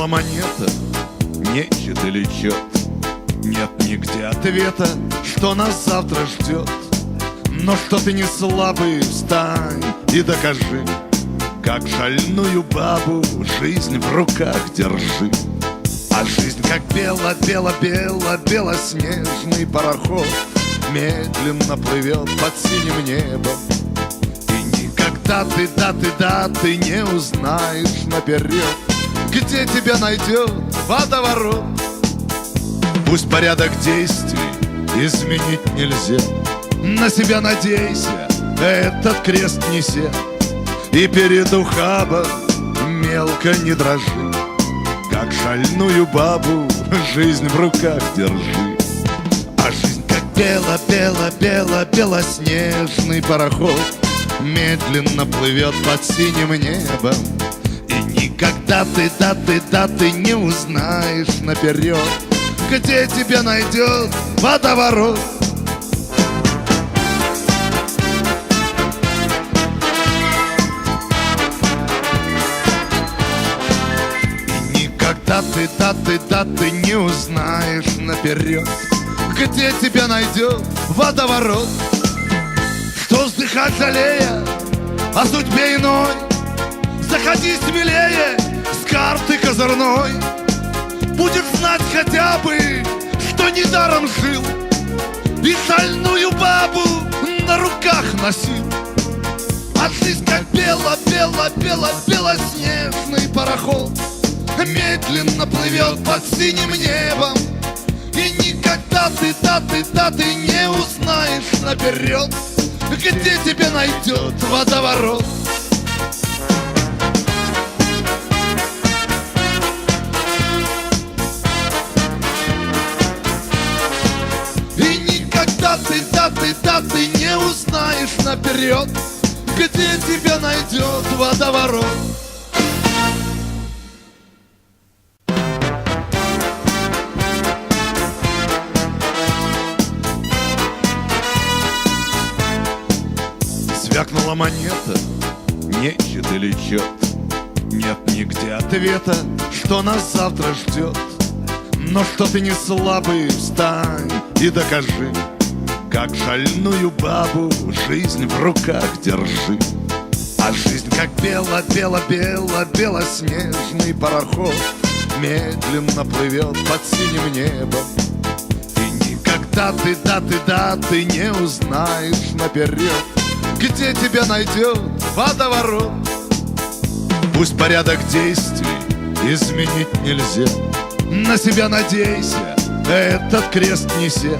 Звякнула монета, нечет или чет. Нет нигде ответа, что нас завтра ждет. Но что ты не слабый, встань и докажи, как шальную бабу жизнь в руках держи. А жизнь как бело-бело-бело-белоснежный пароход медленно плывет под синим небом. И никогда ты не узнаешь наперед, где тебя найдет водоворот. Пусть порядок действий изменить нельзя, на себя надейся, этот крест неся. И перед ухабом мелко не дрожи, как шальную бабу жизнь в руках держи. А жизнь как бело-бело-бело-белоснежный пароход медленно плывет под синим небом. И никогда ты не узнаешь наперед, где тебя найдет водоворот. Ты не узнаешь наперед, где тебя найдет водоворот. Что вздыхать, жалея о судьбе иной, заходи смелее с карты козырной. Будешь знать хотя бы, что недаром жил и шальную бабу на руках носил. А жизнь как бело-бело-бело-белоснежный пароход медленно плывет под синим небом. И никогда ты не узнаешь наперед, где тебя найдет водоворот. И никогда ты не узнаешь наперед, где тебя найдет водоворот. Звякнула монета, нечет или чет. Нет нигде ответа, что нас завтра ждет. Но что ты не слабый, встань и докажи, как шальную бабу жизнь в руках держи. А жизнь как бело-бело-бело-белоснежный пароход медленно плывет под синим небом. И никогда ты не узнаешь наперед, где тебя найдет водоворот. Пусть порядок действий изменить нельзя, на себя надейся, этот крест неся.